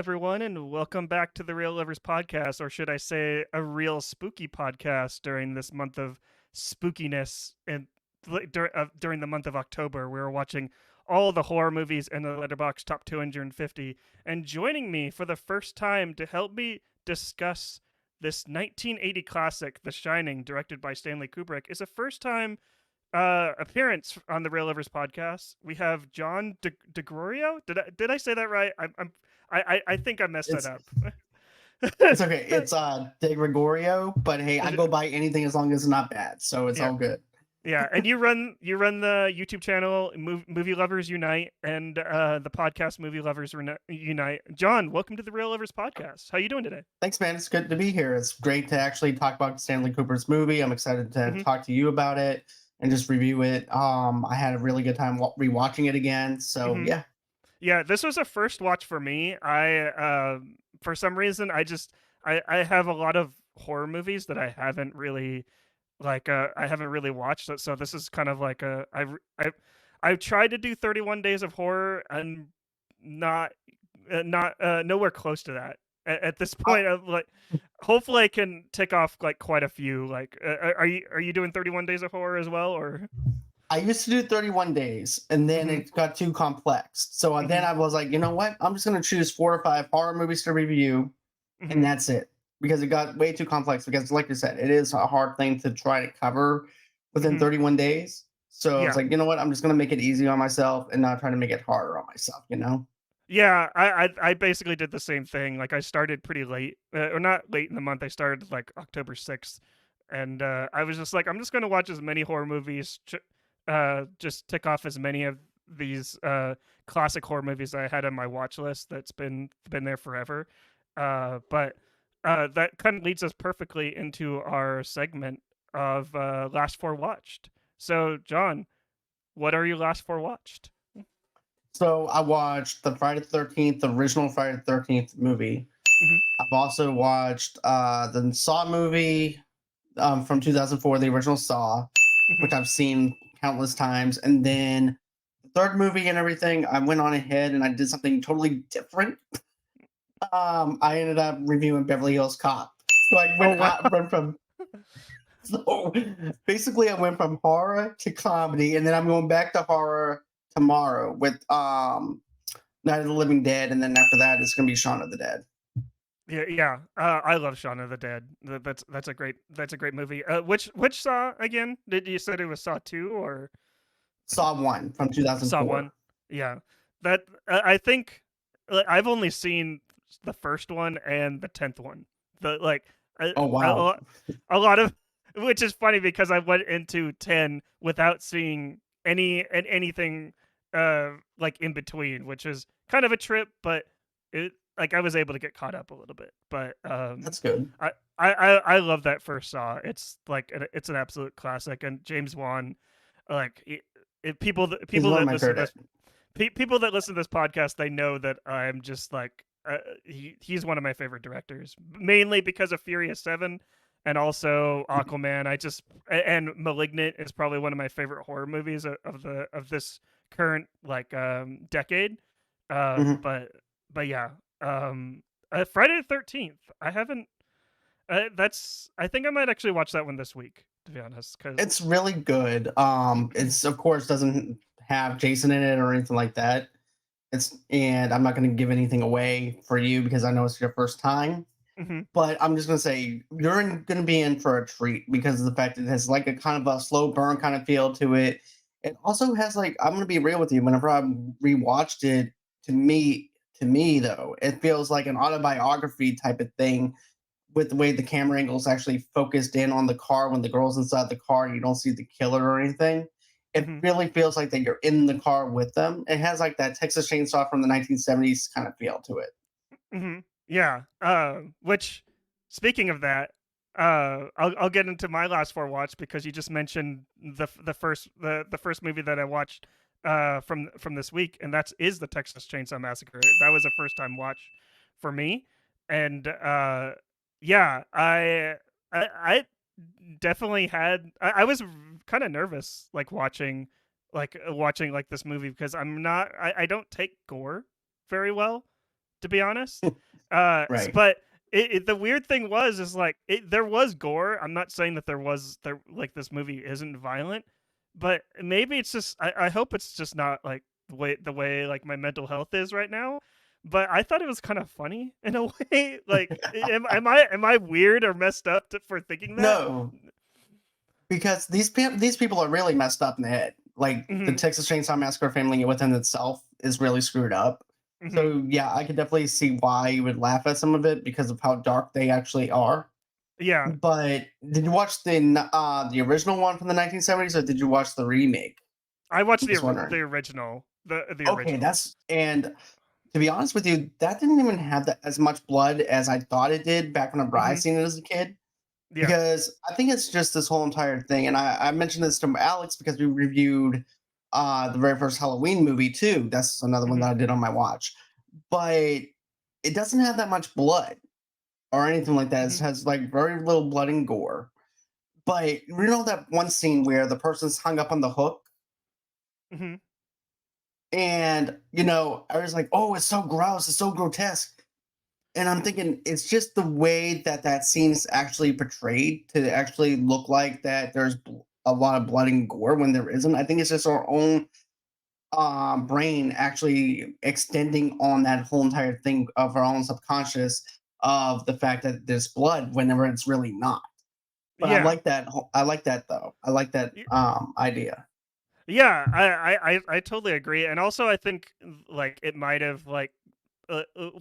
everyone, and welcome back to the Real Lovers podcast, or should I say, a real spooky podcast during this month of spookiness and during the month of October. We were watching all the horror movies in the Letterboxd Top 250, and joining me for the first time to help me discuss this 1980 classic, The Shining, directed by Stanley Kubrick, is a first time appearance on the Real Lovers podcast. We have John DiGregorio. Did I say that right? I think I messed that It's up. it's okay. It's DiGregorio, but hey, I go by anything as long as it's not bad, so it's Yeah, all good. yeah, and you run the YouTube channel Movie Lovers Unite and the podcast Movie Lovers Unite. John, welcome to the Real Lovers podcast. How you doing today? Thanks, man. It's good to be here. It's great to actually talk about Stanley Kubrick's movie. I'm excited to Hmm. talk to you about it and just review it. I had a really good time rewatching it again. So Hmm. yeah, Yeah, this was a first watch for me. For some reason, I have a lot of horror movies that I haven't really watched. So this is kind of like I've tried to do 31 days of horror and not not nowhere close to that at this I, point. Of like, hopefully I can tick off like quite a few. Like, are you doing 31 days of horror as well, or? I used to do 31 days, and then Hmm. it got too complex. So then Hmm. I was like, you know what? I'm just gonna choose 4 or 5 horror movies to review, and Hmm. that's it, because it got way too complex, because like you said, it is a hard thing to try to cover within Hmm. 31 days. So I was Yeah. like, you know what, I'm just going to make it easy on myself and not try to make it harder on myself. Yeah, I basically did the same thing. Like I started pretty late, or not late in the month. I started like October 6th, and I was just like, I'm just gonna watch as many horror movies, just tick off as many of these classic horror movies I had on my watch list that's been there forever. But that kind of leads us perfectly into our segment of last four watched. So, John, what are your last four watched? So I watched the Friday the 13th, the original Friday the 13th movie. Hmm. I've also watched the Saw movie from 2004, the original Saw, Hmm. which I've seen countless times. And then the third movie and everything, I went on ahead and I did something totally different. I ended up reviewing Beverly Hills Cop. So Oh wow. went from so basically I went from horror to comedy, and then I'm going back to horror tomorrow with Night of the Living Dead, and then after that it's gonna be Shaun of the Dead. Yeah, yeah. I love Shaun of the Dead. That's a great movie. Which Saw again? Did you said it was Saw 2 or Saw one from Saw 1? 2004. Yeah. That I think like, I've only seen the first one and the 10th one. The like Oh a, wow. lot, a lot of which is funny because I went into 10 without seeing anything like in between, which is kind of a trip, but it like I was able to get caught up a little bit. But That's good. I love that first Saw. It's like it's an absolute classic, and James Wan, like He's people one of that my listen to favorite. this people that listen to this podcast, they know that I'm just like he's one of my favorite directors, mainly because of Furious 7 and also Aquaman. And Malignant is probably one of my favorite horror movies of this current like decade. Uh, Mhm. but but yeah, um, Friday the 13th. I haven't. That's. I think I might actually watch that one this week, to be honest. Because. It's really good. It's of course doesn't have Jason in it or anything like that. And I'm not going to give anything away for you because I know it's your first time. Hmm. But I'm just going to say you're going to be in for a treat because of the fact that it has like a kind of a slow burn kind of feel to it. It also has like, I'm going to be real with you. Whenever I rewatched it, to me, to me though, it feels like an autobiography type of thing, with the way the camera angles actually focused in on the car when the girl's inside the car and you don't see the killer or anything. It Hmm. really feels like that you're in the car with them. It has like that Texas Chainsaw from the 1970s kind of feel to it. Hmm. Yeah. Which, speaking of that, I'll get into my last four watch because you just mentioned the first movie that I watched from this week, and that is the Texas Chainsaw Massacre. That was a first time watch for me, and yeah, I definitely had. I was kind of nervous like watching like this movie because I don't take gore very well. to be honest. Right. But the weird thing is like there was gore. I'm not saying that there like this movie isn't violent, but maybe it's just I hope it's just not like the way like my mental health is right now. But I thought it was kind of funny in a way. Like, am I weird or messed up for thinking that? No, because these people are really messed up in the head. Like the Hmm. Texas Chainsaw Massacre family within itself is really screwed up. Hmm. So yeah, I could definitely see why you would laugh at some of it because of how dark they actually are. Yeah, But did you watch the original one from the 1970s, or did you watch the remake? I watched Just the wondering. original, the Okay, original. that's and to be honest with you, that didn't even have as much blood as I thought it did back whenever I Hmm. seen it as a kid. Yeah. Because I think it's just this whole entire thing, and I mentioned this to Alex because we reviewed the very first Halloween movie too. That's another one Hmm. that I did on my watch, but it doesn't have that much blood or anything like that. It Hmm. has like very little blood and gore. But you know that one scene where the person's hung up on the hook, Hmm. and I was like, "Oh, it's so gross! It's so grotesque." And I'm thinking it's just the way that that scene's actually portrayed to actually look like that there's a lot of blood and gore when there isn't. I think it's just our own brain actually extending on that whole entire thing of our own subconscious of the fact that there's blood whenever it's really not. But I Yeah. like that. I like that though. I like that idea. Yeah, I totally agree, and also I think like it might have like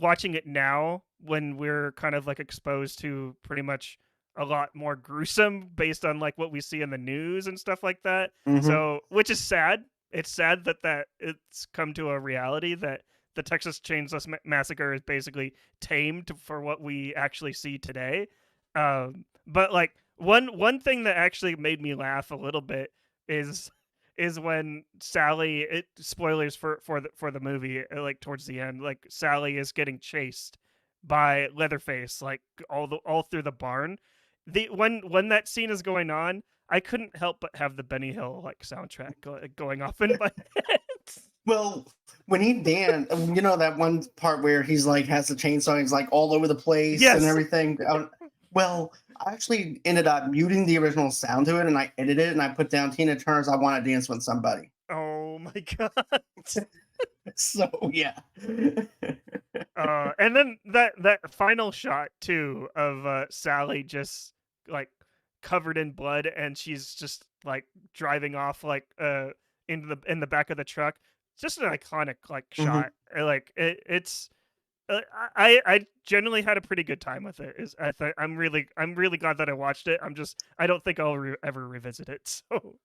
watching it now when we're kind of like exposed to pretty much a lot more gruesome based on like what we see in the news and stuff like that. Hmm. So, which is sad. It's sad that it's come to a reality that the Texas Chainsaw Massacre is basically tamed for what we actually see today. But like one thing that actually made me laugh a little bit is when Sally spoilers for the movie like towards the end, like Sally is getting chased by Leatherface like all through the barn. The when that scene is going on, I couldn't help but have the Benny Hill like soundtrack going off in my head. Well, when he danced, that one part where he's like has the chainsaw, he's like all over the place and Yes. everything. Well, I actually ended up muting the original sound to it, and I edited it, and I put down Tina Turner's "I Want to Dance with Somebody." Oh my god. So yeah. And then that final shot too of Sally just like covered in blood and she's just like driving off like in the back of the truck. Just an iconic like Mhm. shot. It's I generally had a pretty good time with it. I'm really glad that I watched it. I don't think I'll ever revisit it. So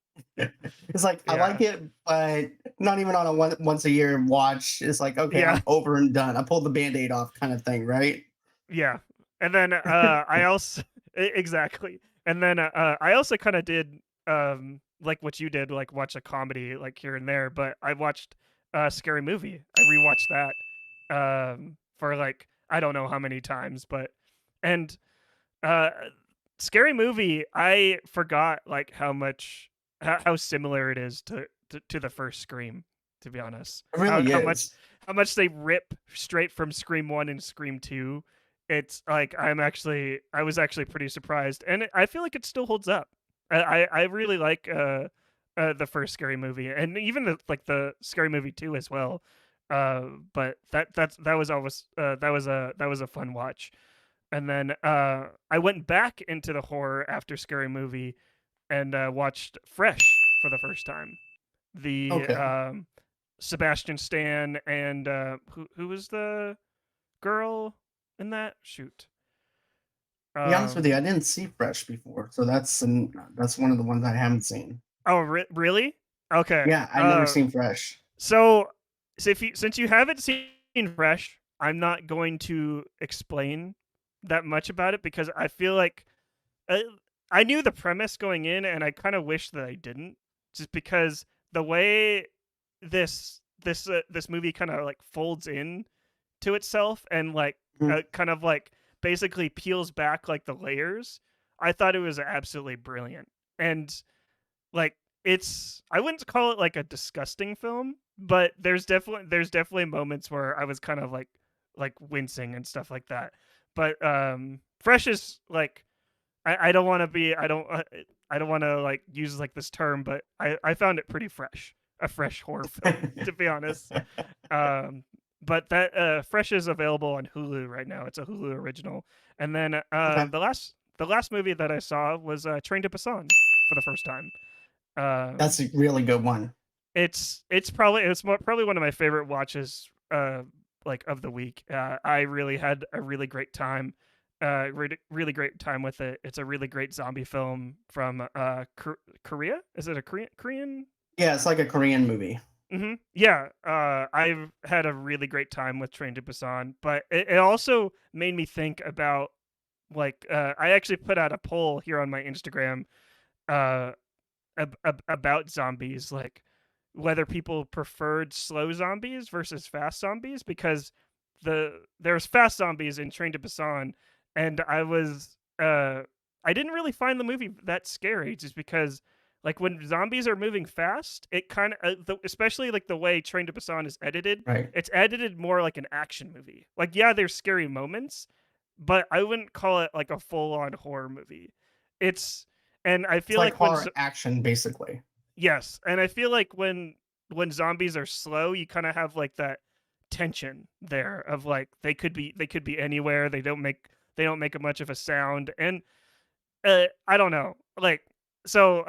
It's like I yeah, like it, but not even on a once a year watch. It's like okay, yeah, I'm over and done. I pulled the band-aid off, kind of thing, right? yeah. And then I also exactly. And then I also kind of did like what you did, like watch a comedy like here and there. But I watched Scary Movie. I rewatched that for like I don't know how many times, but and uh Scary Movie, I forgot like how similar it is to the first Scream, to be honest. It How really how much is. how much they rip straight from Scream 1 and Scream 2. It's like I was actually pretty surprised, and I feel like it still holds up. I really like the first Scary Movie, and even the Scary Movie 2 as well. But that was always that was a fun watch. And then I went back into the horror after Scary Movie and watched Fresh for the first time. The Okay. Sebastian Stan and who was the girl in that? Shoot. To be honest with you, I Um, didn't see Fresh before, so that's one of the ones I haven't seen. oh, really? Okay. Yeah, I never seen Fresh. So, since you haven't seen Fresh, I'm not going to explain that much about it because I feel like uh, I knew the premise going in, and I kind of wish that I didn't, just because the way this movie kind of like folds in to itself and like Mhm. kind of like basically peels back like the layers. I thought it was absolutely brilliant, and like I wouldn't call it like a disgusting film, but there's definitely moments where I was kind of like like wincing and stuff like that. But fresh is like I don't want to be I don't want to like use like this term, but I found it pretty fresh, a fresh horror film to be honest. Um, but that Fresh is available on Hulu right now. It's a Hulu original. And then Okay. the last movie that I saw was Train to Busan for the first time. That's Um, a really good one. probably one of my favorite watches like of the week. I really had a really great time. Really great time with it. It's a really great zombie film from Korea. Is it a Korean? Yeah, it's like a Korean movie. Yeah, I've had a really great time with Train to Busan, but it also made me think about like I actually put out a poll here on my Instagram uh, about zombies, like whether people preferred slow zombies versus fast zombies, because there's fast zombies in Train to Busan, and I didn't really find the movie that scary, just because like when zombies are moving fast, it kind of especially like the way Train to Busan is edited, Right. it's edited more like an action movie. Like yeah, there's scary moments, but I wouldn't call it like a full on horror movie. It's and I It's feel like like when horror action, basically. Yes, and I feel like when zombies are slow, you kind of have like that tension there of like they could be anywhere. They don't make a much of a sound, and I don't know. Like so,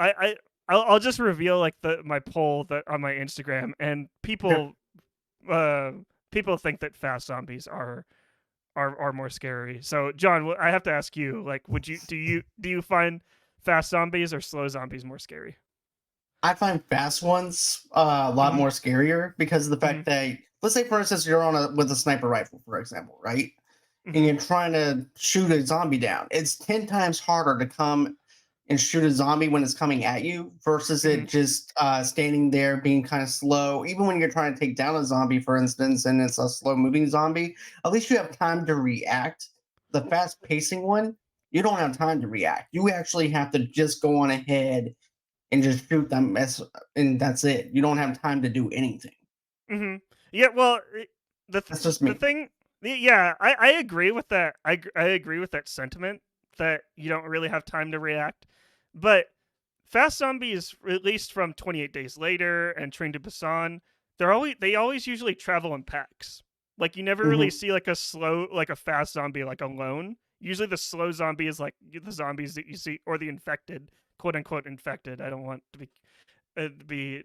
I'll just reveal like the my poll that on my Instagram, and Okay. uh people think that fast zombies are more scary. So John, I have to ask you, like, would you do you find fast zombies or slow zombies more scary? I find fast ones a lot Mm-hmm. more scarier because of the Mm-hmm. fact that, let's say, for instance, you're on a with a sniper rifle, for example, right? And Mm-hmm. you're trying to shoot a zombie down. It's 10 times harder to come and shoot a zombie when it's coming at you versus Mm-hmm. it just standing there being kind of slow. Even when you're trying to take down a zombie, for instance, and it's a slow moving zombie, at least you have time to react. The fast pacing one, you don't have time to react. You actually have to just go on ahead and just shoot them, and that's it. You don't have time to do anything. Mm-hmm. Yeah, well, That's just the me. thing, yeah, I agree with that. I agree with that sentiment that you don't really have time to react. But Fast Zombies, at least from 28 Days Later and Train to Busan, they always usually travel in packs. Like you never really Hmm. see like a fast zombie like alone. Usually the slow zombie is like the zombies that you see, or the infected, quote unquote infected. I don't want to be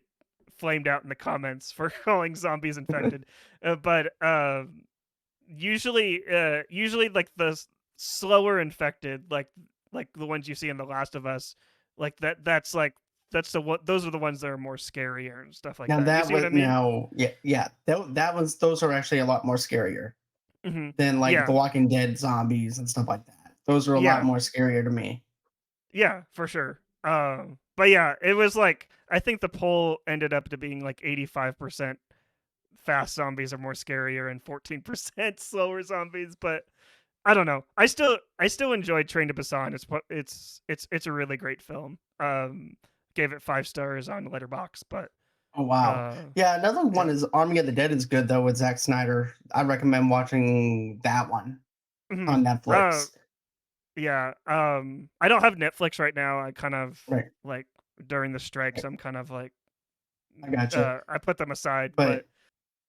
flamed out in the comments for calling zombies infected. But usually like the slower infected, like the ones you see in The Last of Us, like that's the one. Those are the ones that are more scarier and stuff like Now that. You that see what was I mean? now, yeah, yeah. That was those are actually a lot more scarier Hmm. than like the Yeah, Walking Dead zombies and stuff like that. Those are a lot yeah, more scarier to me. yeah, for sure. But yeah, it was like I think the poll ended up to being like 85% fast zombies are more scarier and 14% slower zombies. But I don't know. I still enjoyed Train to Busan. It's a really great film. Gave it 5 stars on Letterboxd, but Oh wow, uh, yeah. Another yeah. one is Army of the Dead is good though with Zack Snyder. I recommend watching that one Mhm. on Netflix. Yeah. I don't have Netflix right now. I kind of Right, like during the strikes. right. I'm kind of like I gotcha. I put them aside, but But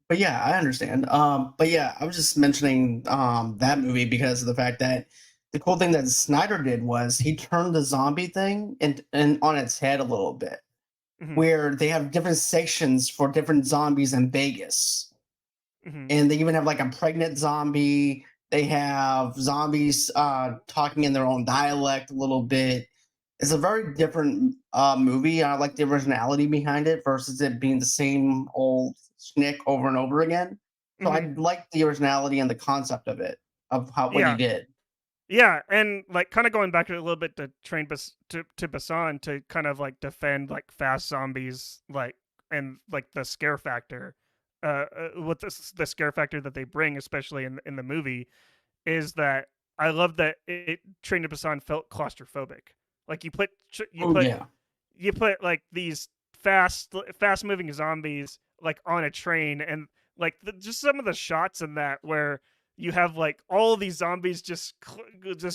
But yeah, I understand. But yeah, I was just mentioning that movie because of the fact that the cool thing that Snyder did was he turned the zombie thing and on its head a little bit, mhm, where they have different sections for different zombies in Vegas, mhm, and they even have like a pregnant zombie. They have zombies talking in their own dialect a little bit. It's a very different movie. I like the originality behind it versus it being the same old schnick over and over again. So I mhm. like the originality and the concept of it, of how what he Yeah. did. Yeah, and like kind of going back a little bit to to Basan to kind of like defend like fast zombies like and like the scare factor what the scare factor that they bring, especially in the movie, is that I love that Train to Busan felt claustrophobic. Like Oh yeah. you put like these fast moving zombies like on a train, and like just some of the shots in that where you have like all these zombies just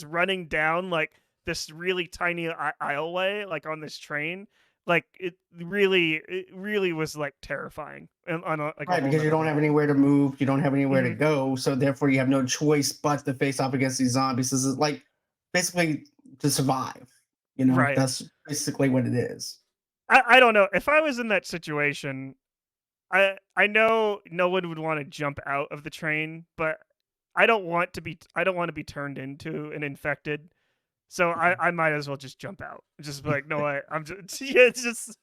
running down like this really tiny aisleway, like on this train. Like it really was like terrifying on like a Right, whole because you nother don't have level. anywhere to move, you don't have anywhere to Hmm. go, so therefore you have no choice but to face off against these zombies. This is like basically to survive. You know, Right. that's basically what it is. I don't know if I was in that situation. I know no one would want to jump out of the train, but I don't want to be turned into an infected. So I might as well just jump out. Just be like, no, I'm just yeah, it's just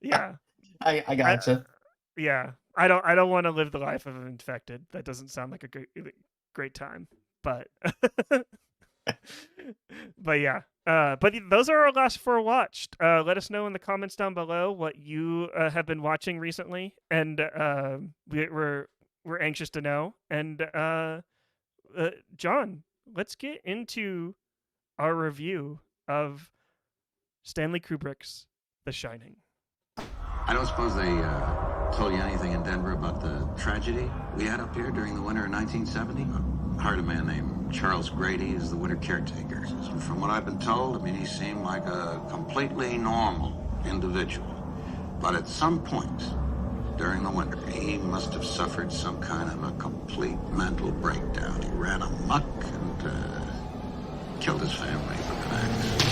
yeah. I I gotcha. yeah. I don't want to live the life of an infected. That doesn't sound like a great time. But but yeah. But those are our last four watched. Let us know in the comments down below what you have been watching recently, and we're anxious to know. And John, let's get into our review of Stanley Kubrick's The Shining. I don't suppose they told you anything in Denver about the tragedy we had up here during the winter of 1970? I hired a man named Charles Grady as the winter caretaker. And from what I've been told, I mean, he seemed like a completely normal individual. But at some point during the winter, he must have suffered some kind of a complete mental breakdown. He ran amok and killed his family with an axe.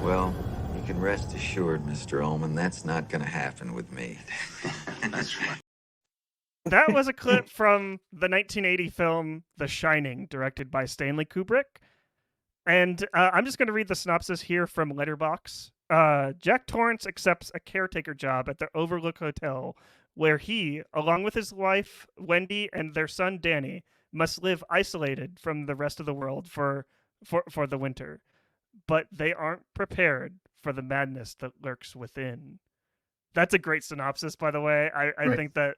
Well, you can rest assured, Mr. Ullman, that's not going to happen with me. That's right. That was a clip from the 1980 film The Shining, directed by Stanley Kubrick. And I'm just going to read the synopsis here from Letterboxd. Jack Torrance accepts a caretaker job at the Overlook Hotel, where he, along with his wife Wendy and their son Danny, must live isolated from the rest of the world for the winter. But they aren't prepared for the madness that lurks within. That's a great synopsis, by the way. I Right. think that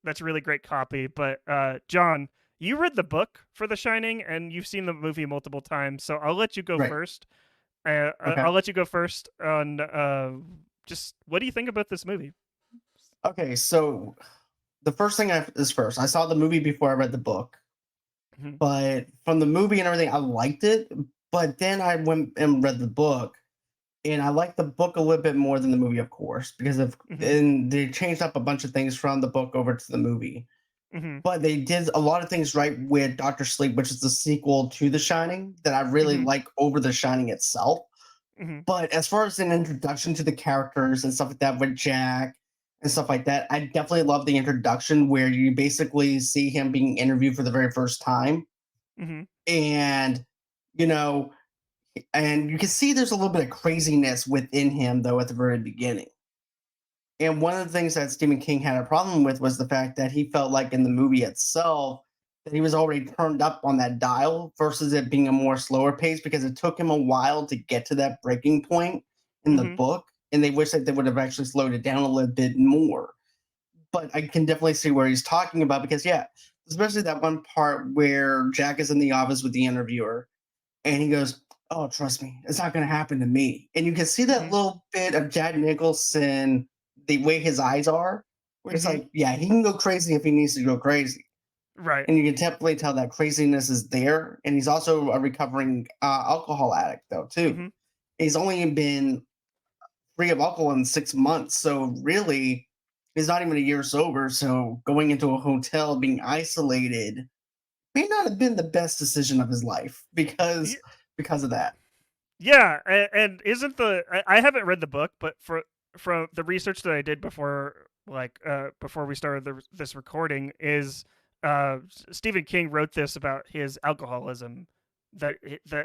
that's really great copy. But John, you read the book for The Shining, and you've seen the movie multiple times, so I'll let you go Right. first. Okay. I'll let you go first on just what do you think about this movie? Okay, so the first thing is first. I saw the movie before I read the book, Mhm, but from the movie and everything, I liked it. But then I went and read the book, and I liked the book a little bit more than the movie, of course, because of mhm, and they changed up a bunch of things from the book over to the movie. mhm, But they did a lot of things right with Doctor Sleep, which is the sequel to The Shining that I really mhm, like over The Shining itself. mhm, But as far as an introduction to the characters and stuff like that with Jack and stuff like that, I definitely love the introduction where you basically see him being interviewed for the very first time. mhm, And, you know, and you can see there's a little bit of craziness within him, though, at the very beginning. And one of the things that Stephen King had a problem with was the fact that he felt like in the movie itself that he was already turned up on that dial versus it being a more slower pace because it took him a while to get to that breaking point in the mhm, book. And they wish that they would have actually slowed it down a little bit more. But I can definitely see where he's talking about because, yeah, especially that one part where Jack is in the office with the interviewer and he goes, "Oh, trust me, it's not going to happen to me." And you can see that mhm, little bit of Jack Nicholson, the way his eyes are, where it's mhm. like, yeah, he can go crazy if he needs to go crazy. Right. And you can definitely tell that craziness is there. And he's also a recovering alcohol addict, though, too. Mhm. He's only been free of alcohol in 6 months. So, really, he's not even a year sober. So, going into a hotel, being isolated, may not have been the best decision of his life because of that. Yeah, and isn't I haven't read the book, but from the research that I did before, like before we started this recording, is Stephen King wrote this about his alcoholism, that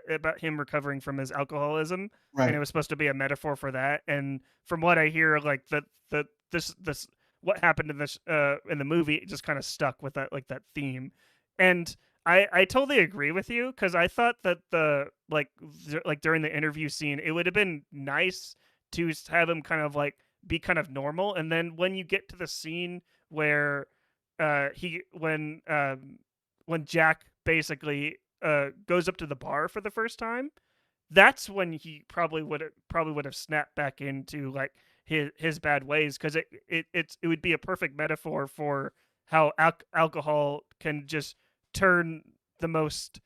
about him recovering from his alcoholism, and it Right. was supposed to be a metaphor for that. And from what I hear, like the this what happened in the movie it just kind of stuck with that theme, and I totally agree with you because I thought that the like during the interview scene, it would have been nice to have him kind of like be kind of normal, and then when you get to the scene where he when Jack basically goes up to the bar for the first time, that's when he probably would have snapped back into like his bad ways because it would be a perfect metaphor for how alcohol can just turn the most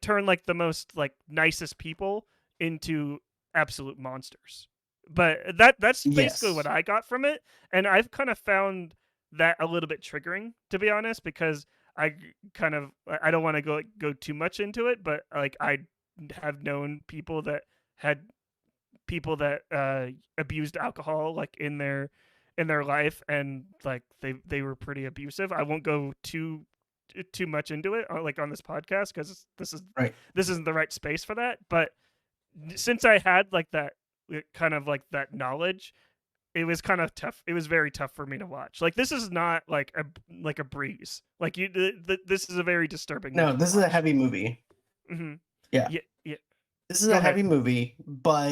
turn like the most like nicest people into absolute monsters. But that's basically what Yes. I got from it, and I've kind of found that a little bit triggering, to be honest, because I kind of I don't want to go too much into it, but like I have known people that had people that abused alcohol like in their life, and like they were pretty abusive. I won't go too much into it like on this podcast because Right. this isn't the right space for that. But since I had like that kind of like that knowledge, it was kind of tough. It was very tough for me to watch. Like this is not like a breeze. Like this is a very disturbing No, movie to this is a watch. heavy movie. Mm-hmm. Yeah. Yeah, yeah. This is Go a ahead. heavy movie, but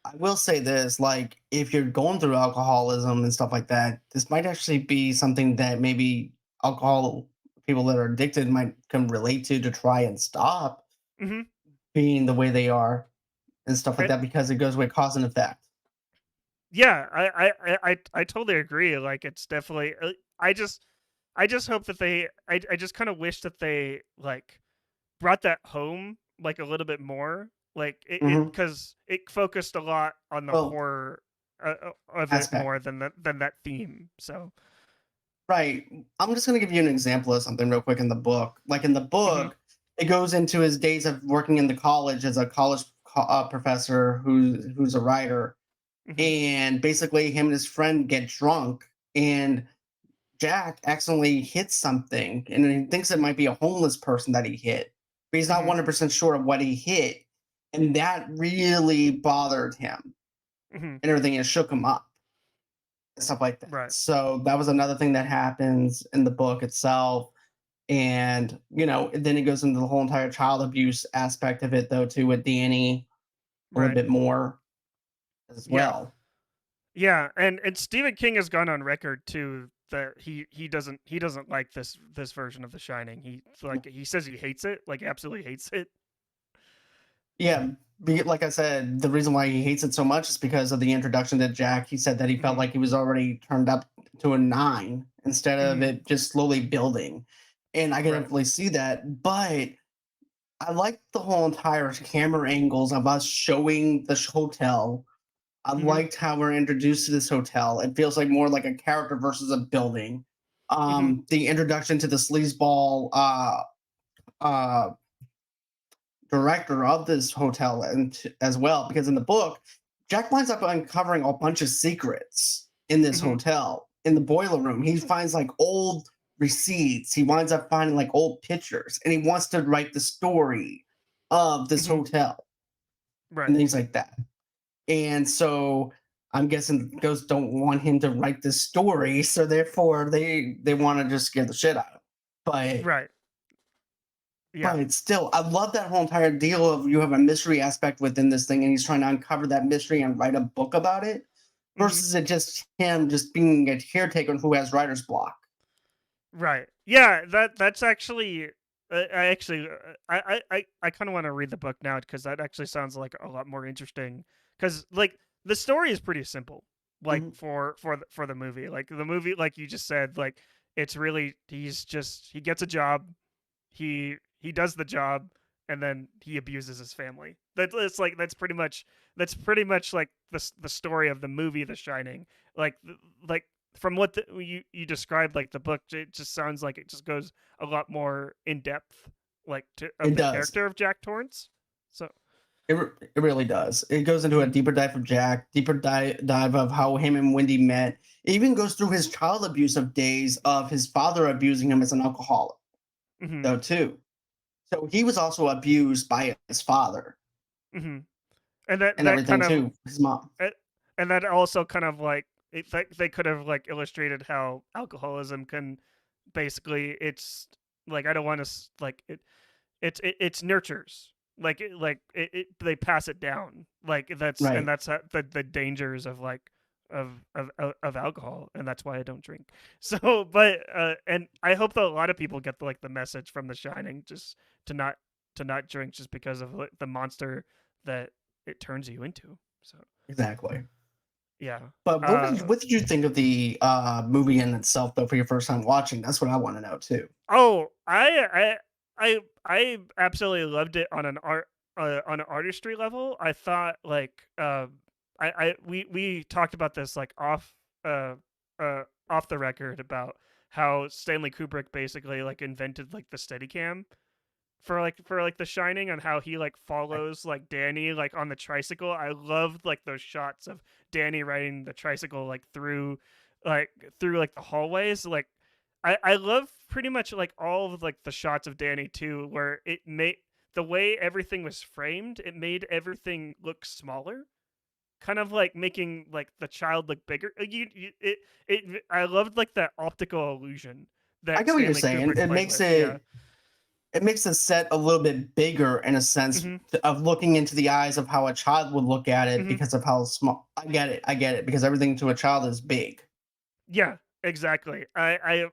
I will say this, like, if you're going through alcoholism and stuff like that, this might actually be something that maybe alcohol people that are addicted might can relate to try and stop Mm-hmm. being the way they are and stuff like And that because it goes with cause and effect. yeah, I totally agree. Like it's definitely. I just hope that I just kind of wish that they like brought that home like a little bit more. Like it Hmm. because it focused a lot on the Well, horror of it aspect. more than that theme. So. Right. I'm just going to give you an example of something real quick in the book. Like in the Mm-hmm. book, it goes into his days of working in the college as a college professor who's a writer, Mm-hmm. and basically him and his friend get drunk, and Jack accidentally hits something, and he thinks it might be a homeless person that he hit, but he's not Mm-hmm. 100% sure of what he hit, and that really bothered him Mm-hmm. and everything, and shook him up and stuff like that. Right. So that was another thing that happens in the book itself. And then it goes into the whole entire child abuse aspect of it, though, too, with Danny a little Right. bit more as Yeah. well. Yeah, and Stephen King has gone on record too that he doesn't like this version of The Shining. He says he hates it, like absolutely hates it. Yeah, like I said, the reason why he hates it so much is because of the introduction to Jack. He said that he felt Mm-hmm. like he was already turned up to a 9 instead of Mm-hmm. it just slowly building. And I can Right. definitely see that. But I like the whole entire camera angles of us showing the hotel. I Mm-hmm. liked how we're introduced to this hotel. It feels like more like a character versus a building. Mm-hmm. The introduction to the sleazeball uh, director of this hotel and as well, because in the book, Jack winds up uncovering a bunch of secrets in this Mm-hmm. hotel. In the boiler room, he finds like old receipts. He winds up finding like old pictures, and he wants to write the story of this Mm-hmm. hotel Right. and things like that. And so I'm guessing ghosts don't want him to write this story, so therefore they want to just scare the shit out of him. But Right. Yeah. but still, I love that whole entire deal of you have a mystery aspect within this thing, and he's trying to uncover that mystery and write a book about it, Mm-hmm. versus it just him just being a caretaker who has writer's block. Right. Yeah. That's actually. I actually, I kind of want to read the book now because that actually sounds like a lot more interesting. Because like the story is pretty simple, like Mhm. for the movie. Like the movie, like you just said, like it's really he gets a job, he does the job, and then he abuses his family. It's like that's pretty much like the story of the movie The Shining. Like like from what you described, like the book, it just sounds like it just goes a lot more in depth, like of It the does. character of Jack Torrance. So. It really does. It goes into a Mm-hmm. deeper dive of Jack, deeper dive of how him and Wendy met. It even goes through his child abusive days of his father abusing him as an alcoholic, Mm-hmm. though, too. So he was also abused by his father Mm-hmm. And and that everything, kind of too. His mom. and that also kind of like they could have like illustrated how alcoholism can basically it's like I don't want to like it's nurtures like they pass it down like Right. that's the dangers of like of alcohol, and that's why I don't drink. So but and I hope that a lot of people get like the message from The Shining just to not drink just because of like, the monster that it turns you into. So Exactly. Yeah. But what did you think of the movie in itself, though, for your first time watching? That's what I want to know too. Oh, I absolutely loved it on an artistry level. I thought we talked about this like uh off the record about how Stanley Kubrick basically like invented like the Steadicam for The Shining, and how he like follows like Danny like on the tricycle. I loved like those shots of Danny riding the tricycle like like through like the hallways. Like I love pretty much like all of like the shots of Danny too, where it made the way everything was framed, it made everything look smaller, kind of like making like the child look bigger. I loved like that optical illusion I that get what you're Stanley saying. Kubrick played with. Yeah. It makes the set a little bit bigger in a sense hmm of looking into the eyes of how a child would look at it hmm because of how small. I get it because everything to a child is big. Yeah, exactly. I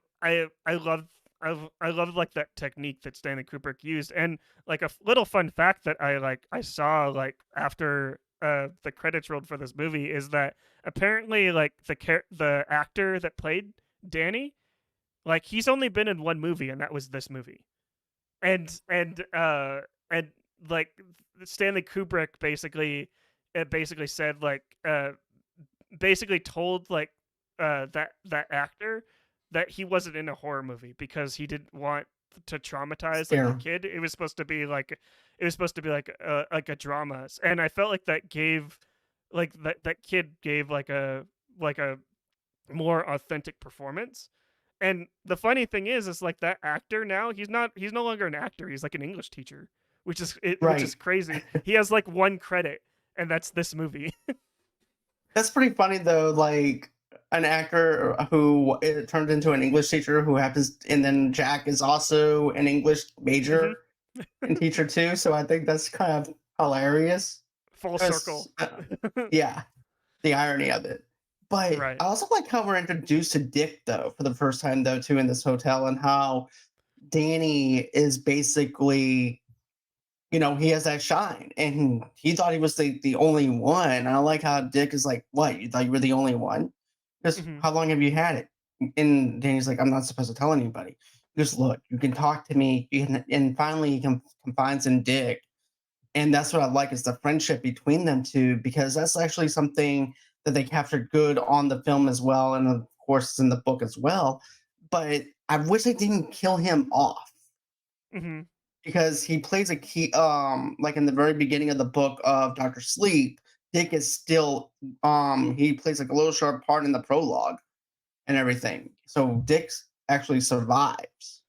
love I love like that technique that Stanley Kubrick used. And like a little fun fact that I saw like after the credits rolled for this movie is that apparently like the actor that played Danny, like he's only been in one movie, and that was this movie. And like Stanley Kubrick basically said like basically told like that actor that he wasn't in a horror movie because he didn't want to traumatize like the Scare. kid. It was supposed to be like a drama, and I felt like that gave like that kid gave like a more authentic performance. And the funny thing is like that actor now, he's no longer an actor, he's like an English teacher, which is Right. crazy. He has like one credit, and that's this movie. That's pretty funny though. Like an actor who it turned into an English teacher who happens, and then Jack is also an English hmm major and teacher too. So I think that's kind of hilarious. Full 'Cause, circle. yeah, the irony of it. But Right. I also like how we're introduced to Dick though for the first time though too in this hotel, and how Danny is basically, he has that shine, and he thought he was the only one. And I like how Dick is like, "What? You thought you were the only one? Just hmm how long have you had it?" And Danny's like, "I'm not supposed to tell anybody. Just look, you can talk to me." And finally, he confides in Dick, and that's what I like is the friendship between them two, because that's actually something that they captured good on the film as well, and of course it's in the book as well. But I wish they didn't kill him off hmm because he plays a key, like in the very beginning of the book of Dr. Sleep. Dick is still, he plays like a little short part in the prologue and everything, so Dick actually survives.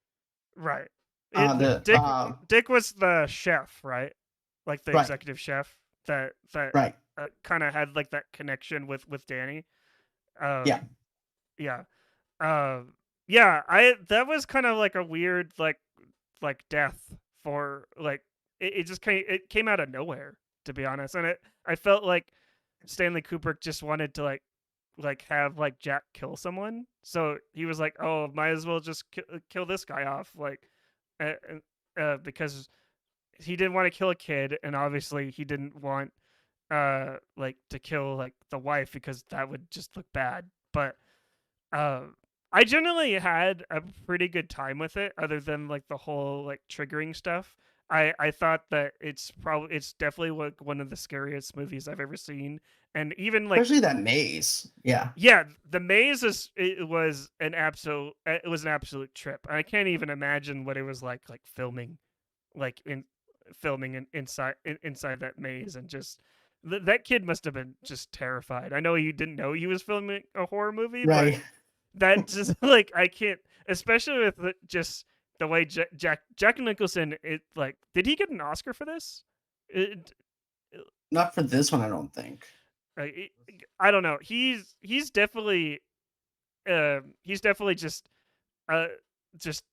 Right. The Dick was the chef, right? Like the Right, executive chef that right, kind of had like that connection with Danny. yeah. Um, yeah. Um, yeah. I that was kind of like a weird like death for like it came out of nowhere, to be honest. And I felt like Stanley Kubrick just wanted to like have like Jack kill someone, so he was like, oh, might as well just kill this guy off, like uh, because he didn't want to kill a kid, and obviously he didn't want like to kill like the wife because that would just look bad. But uh, I generally had a pretty good time with it, other than like the whole like triggering stuff. I thought that it's definitely like one of the scariest movies I've ever seen, and even like Especially that maze. Yeah. yeah, the maze it was an absolute trip. I can't even imagine what it was like filming like in inside that maze, and just that kid must have been just terrified. I know he didn't know he was filming a horror movie, but Right. that just like I can't, especially with just the way Jack Nicholson. It like did he get an Oscar for this? It, Not for this one, I don't think. it, I don't know. He's definitely uh just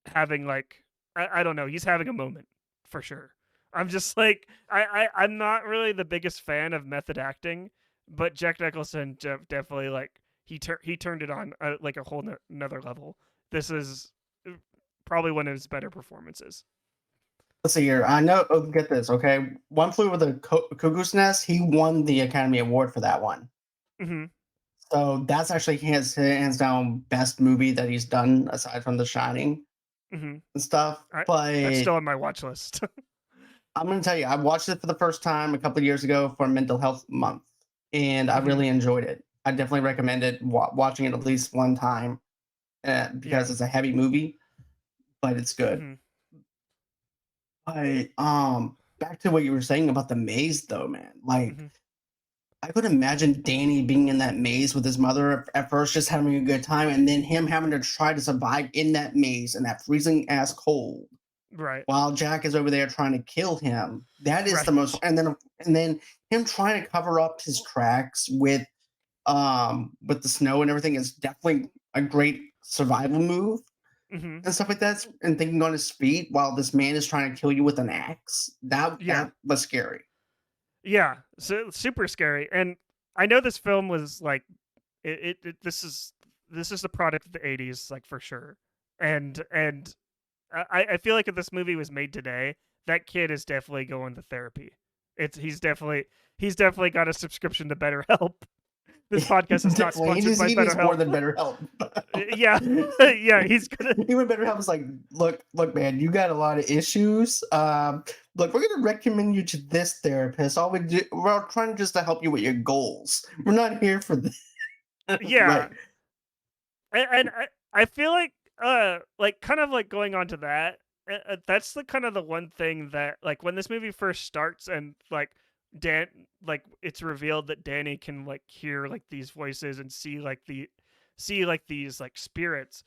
having like I don't know. He's having a moment for sure. I'm just like I'm not really the biggest fan of method acting, but Jack Nicholson definitely like he turned it on like a whole another level. This is probably one of his better performances. Let's see here. I know. Oh, get this. Okay, One Flew Over the Cuckoo's Nest. He won the Academy Award for that one. Mm-hmm. So that's actually hands down best movie that he's done aside from The Shining Mm-hmm. and stuff. That's But still on my watch list. I'm gonna tell you, I watched it for the first time a couple of years ago for Mental Health Month, and I Mm-hmm. really enjoyed it. I definitely recommend it. Watching it at least one time because Yeah. it's a heavy movie, but it's good. Mm-hmm. But back to what you were saying about the maze, though, man. Like Mm-hmm. I could imagine Danny being in that maze with his mother at first, just having a good time, and then him having to try to survive in that maze in that freezing ass cold Right. while Jack is over there trying to kill him. That is the most, Right. and then him trying to cover up his tracks with the snow and everything is definitely a great survival move Mm-hmm. and stuff like that. And thinking on his feet while this man is trying to kill you with an axe. That Yeah. that was scary. Yeah. So super scary. And I know this film was like this is the product of the 80s, like for sure. And I feel like if this movie was made today, that kid is definitely going to therapy. It's he's definitely got a subscription to BetterHelp. This podcast is not Definitely, sponsored by he needs more BetterHelp. than better help. Yeah, yeah, he's gonna. Even better help is like, look, man, you got a lot of issues. Look, we're gonna recommend you to this therapist. We're trying just to help you with your goals. We're not here for this. Yeah, Right. and I feel like kind of like going on to that. That's the kind of the one thing that like when this movie first starts and like Dan like it's revealed that Danny can like hear like these voices and see like these like spirits.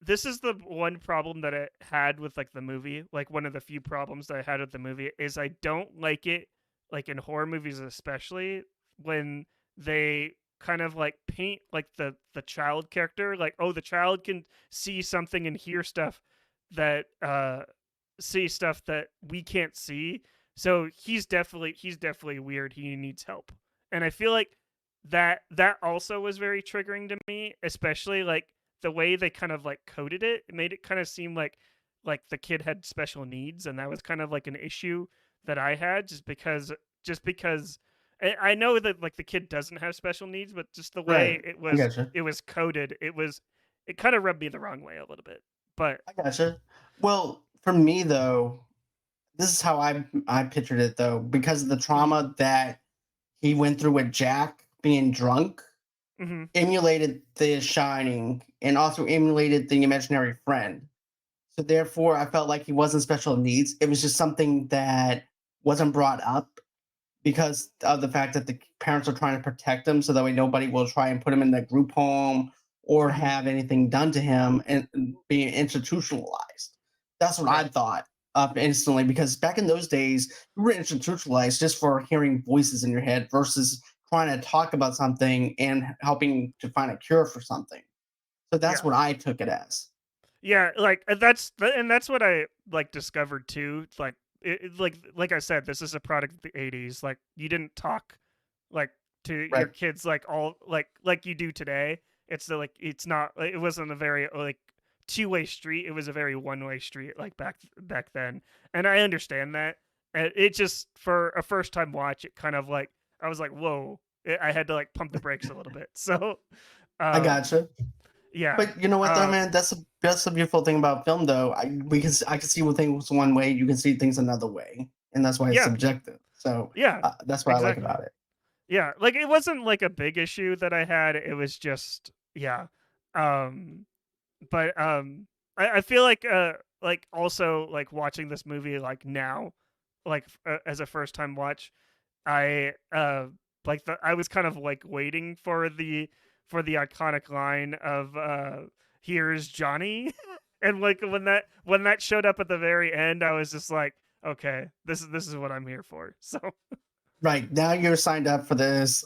This is the one problem that I had with like the movie. Like one of the few problems that I had with the movie is I don't like it like in horror movies especially when they kind of like paint like the child character like oh the child can see something and hear stuff that see stuff that we can't see. So he's definitely weird. He needs help. And I feel like that also was very triggering to me, especially like the way they kind of like coded it. It made it kind of seem like the kid had special needs, and that was kind of like an issue that I had just because I know that like the kid doesn't have special needs, but just the way Right. I gotcha. it was coded, it kind of rubbed me the wrong way a little bit. But I gotcha. Well, for me though, this is how I pictured it though, because of the mm-hmm, trauma that he went through with Jack being drunk, mm-hmm, emulated The Shining, and also emulated the imaginary friend. So therefore, I felt like he wasn't special needs. It was just something that wasn't brought up because of the fact that the parents are trying to protect him, so that way nobody will try and put him in the group home or mm-hmm, have anything done to him and being institutionalized. That's what I right. thought up instantly because back in those days, you were institutionalized just for hearing voices in your head versus trying to talk about something and helping to find a cure for something. So that's Yeah. what I took it as. Yeah, like that's what I like discovered too. Like like I said, this is a product of the 80s. Like you didn't talk like to your Right. kids like all like you do today. It's not it wasn't a very like two-way street. It was a very one-way street like back then. And I understand that. And it just for a first time watch, it kind of like I was like, "Whoa." I had to like pump the brakes a little bit. So, I um gotcha. yeah. But you know what though, Uh man? That's the beautiful thing about film, though. I can see things one way, you can see things another way, and that's why it's yeah. subjective. So Yeah. that's what I like Exactly. about it. Yeah, like it wasn't like a big issue that I had. It was just yeah. Um but I feel like also like watching this movie like now like as a first time watch, I like I was kind of like waiting for the iconic line of here's Johnny and like when that showed up at the very end I was just like okay, this is what I'm here for. So Right now, you're signed up for this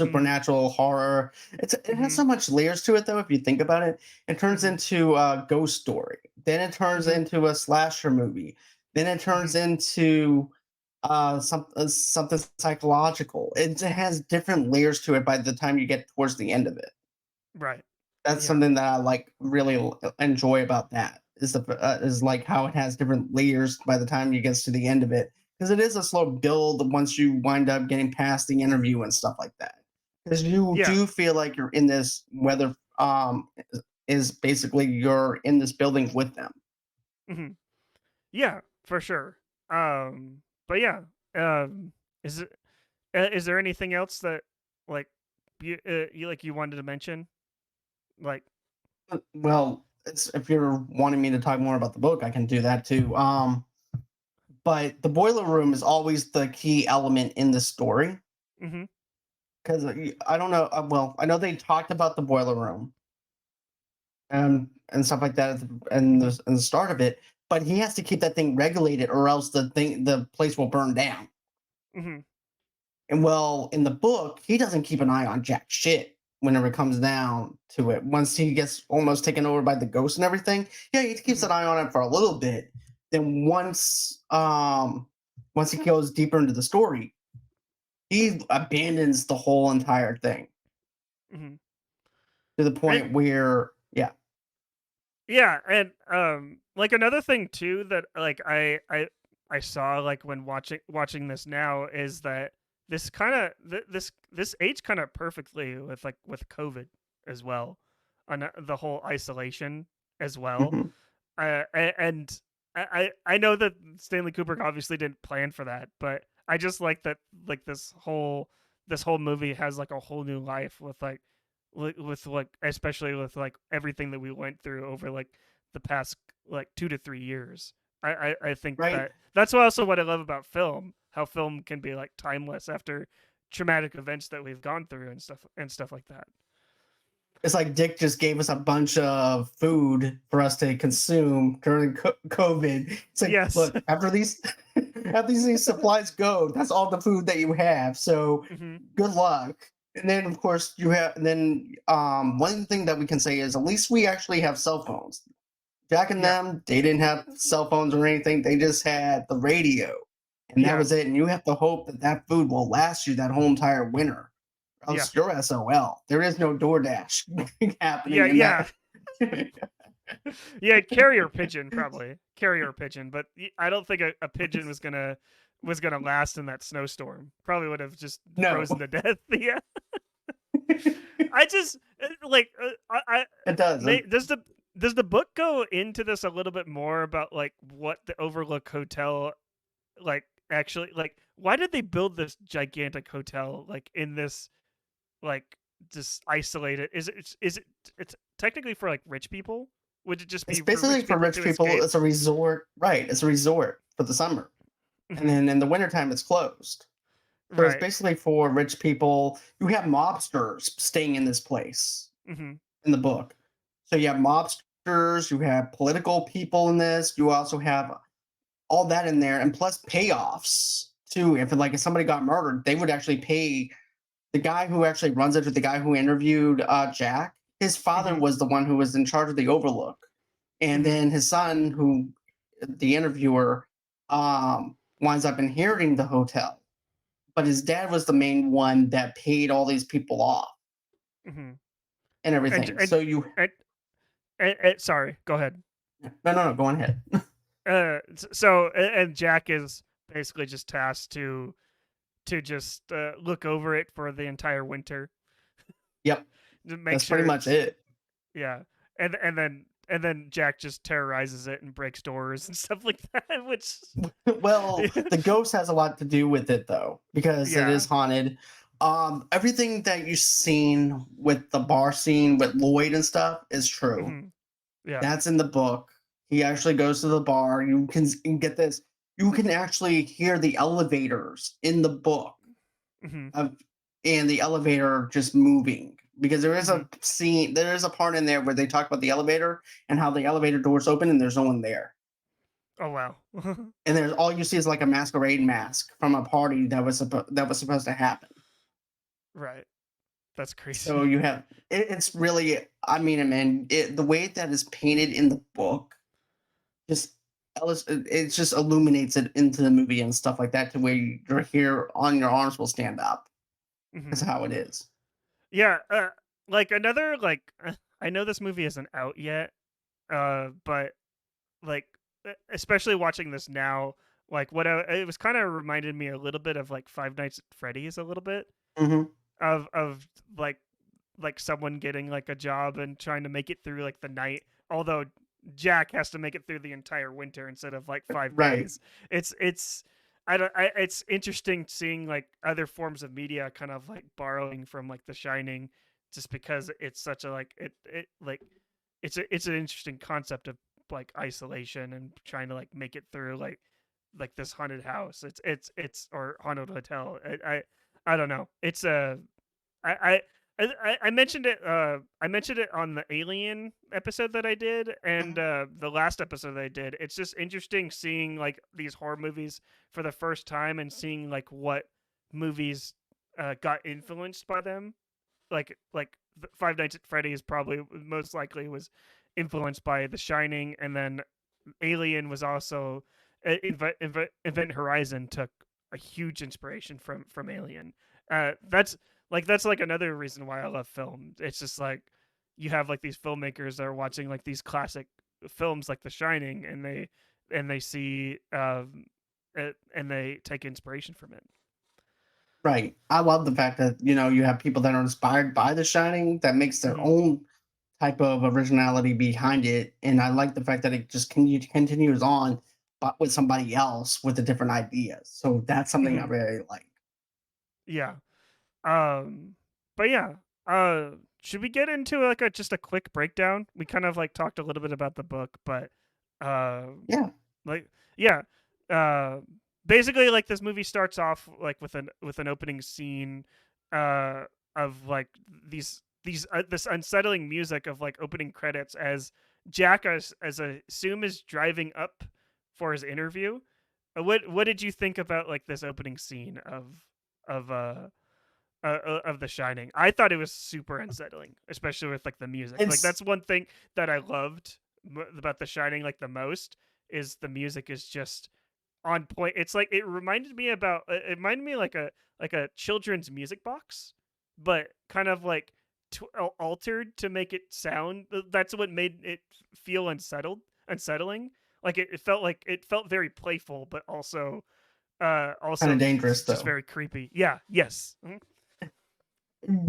mm, supernatural horror. It has mhm so much layers to it, though. If you think about it, it turns mhm into a ghost story. Then it turns mhm into a slasher movie. Then it turns mhm into something psychological. It has different layers to it by the time you get towards the end of it. right. That's Yeah. something that I like really enjoy about that is like how it has different layers by the time you get to the end of it because it is a slow build once you wind up getting past the interview and stuff like that. because you Yeah. do feel like you're in this, whether is basically you're in this building with them. Hmm. Yeah, for sure. But yeah, um, is it is there anything else that like you wanted to mention? Like, Well, if you're wanting me to talk more about the book, I can do that too. But the boiler room is always the key element in the story mm-hmm, because I don't know. Well, I know they talked about the boiler room and stuff like that in the start of it, but he has to keep that thing regulated, or else the place will burn down. mm-hmm, And well, in the book, he doesn't keep an eye on jack shit whenever it comes down to it. Once he gets almost taken over by the ghost and everything, yeah, he keeps mm-hmm. an eye on it for a little bit. Then once he goes deeper into the story, he abandons the whole entire thing Mm-hmm. to the And point where, yeah, yeah, and like another thing too that like I saw like when watching this now is that this kind of this aged kind of perfectly with like with COVID as well, on the whole isolation as well. mhm, And I know that Stanley Kubrick obviously didn't plan for that, but I just like that like this whole movie has like a whole new life with like with like especially with like everything that we went through over like the past like 2 to 3 years. I think right. that that's also what I love about film, how film can be like timeless after traumatic events that we've gone through and stuff like that. It's like Dick just gave us a bunch of food for us to consume during COVID. It's like, Yes. look, after these after these supplies go, that's all the food that you have. So Hmm. good luck. And then of course you have and then one thing that we can say is at least we actually have cell phones. Jack and Yeah. them, they didn't have cell phones or anything. They just had the radio. And that Yeah. was it. And you have to hope that that food will last you that whole entire winter. Yeah. Else you're SOL. There is no DoorDash Yeah. happening in Yeah. that. Yeah, carrier pigeon probably. Carrier pigeon, but I don't think a pigeon was gonna last in that snowstorm. Probably would have just No, frozen to death. Yeah. I just like it does. does the book go into this a little bit more about like what the Overlook Hotel like actually like why did they build this gigantic hotel like in this like just isolated it's technically for like rich people? Would it just It's be for basically rich for people rich to people. escape? It's a resort, right? It's a resort for the summer, and Hmm. then in the wintertime, it's closed. So it's Right. basically for rich people. You have mobsters staying in this place Hmm. in the book. So you have mobsters, you have political people in this. You also have all that in there, and plus payoffs too. If somebody got murdered, they would actually pay the guy who actually runs it, or the guy who interviewed Jack. His father Hmm. was the one who was in charge of the Overlook, and Hmm. then his son, who the interviewer, winds up inheriting the hotel. But his dad was the main one that paid all these people off Hmm. and and everything. and, So you, and, and sorry, go ahead. no, go on ahead. So and Jack is basically just tasked to just look over it for the entire winter Yep, to make that's pretty sure much it's it. yeah, and then Jack just terrorizes it and breaks doors and stuff like that, which Well, the ghost has a lot to do with it though, because it yeah, is haunted. Everything that you've seen with the bar scene with Lloyd and stuff is true. hmm, yeah, That's in the book. He actually goes to the bar. You can get this. You can actually hear the elevators in the book hmm, of, and the elevator just moving, because there is hmm. a scene. There is a part in there where they talk about the elevator and how the elevator doors open and there's no one there. Oh wow, And there's all you see is like a masquerade mask from a party that was supposed to happen. right, that's So crazy. you have it's really, I mean, man, the way that is painted in the book just it just illuminates it into the movie and stuff like that, to where your hair on your arms will stand up. That's Hmm. how it is. Yeah, like another like I know this movie isn't out yet, but like especially watching this now, like it was kind of reminded me a little bit of like Five Nights at Freddy's a little bit. Hmm. of like someone getting like a job and trying to make it through like the night, although Jack has to make it through the entire winter instead of like 5 Right. days. It's it's interesting seeing like other forms of media kind of like borrowing from like The Shining, just because it's such a like it like it's an interesting concept of like isolation and trying to like make it through like this haunted house. It's or haunted hotel. I don't know. It's a I I mentioned it. I mentioned it on the Alien episode that I did, and Mhm. the last episode that I did. It's just interesting seeing like these horror movies for the first time and seeing like what movies got influenced by them. Like Five Nights at Freddy's probably most likely was influenced by The Shining, and then Alien was also Event Horizon took a huge inspiration from Alien. That's like another reason why I love film. It's just like you have like these filmmakers that are watching like these classic films like The Shining, and they see it, and they take inspiration from it. Right. I love the fact that, you have people that are inspired by The Shining that makes their Hmm. own type of originality behind it. And I like the fact that it just continues on, but with somebody else with a different idea. So that's something I Hmm. really like. Yeah. Um, but yeah, uh, should we get into like a just a quick breakdown? We kind of like talked a little bit about the book, but uh, Yeah. like yeah, uh, basically like this movie starts off like with an opening scene, uh, of like these this unsettling music of like opening credits as Jack as I assume is driving up for his interview. What did you think about like this opening scene of of The Shining? I thought it was super unsettling, especially with like the music. Like It's that's one thing that I loved about The Shining like the most is the music is just on point. It's like it reminded me about it reminded me like a children's music box, but kind of like altered to make it sound. That's what made it feel unsettling. Like it felt very playful, but kind also of dangerous, just though. very creepy. Yeah. Yes. Mm-hmm.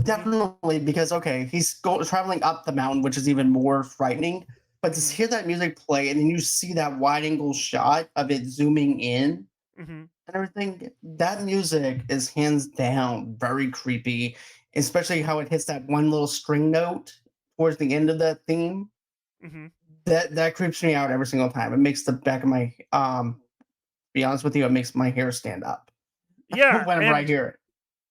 Definitely, because okay, he's traveling up the mountain, which is even more frightening. But to Mm-hmm. hear that music play, and then you see that wide angle shot of it zooming in Mm-hmm. and everything, that music is hands down very creepy. Especially how it hits that one little string note towards the end of that theme. Mm-hmm. That creeps me out every single time. It makes the back of my be honest with you, it makes my hair stand up Yeah, whenever I and hear it.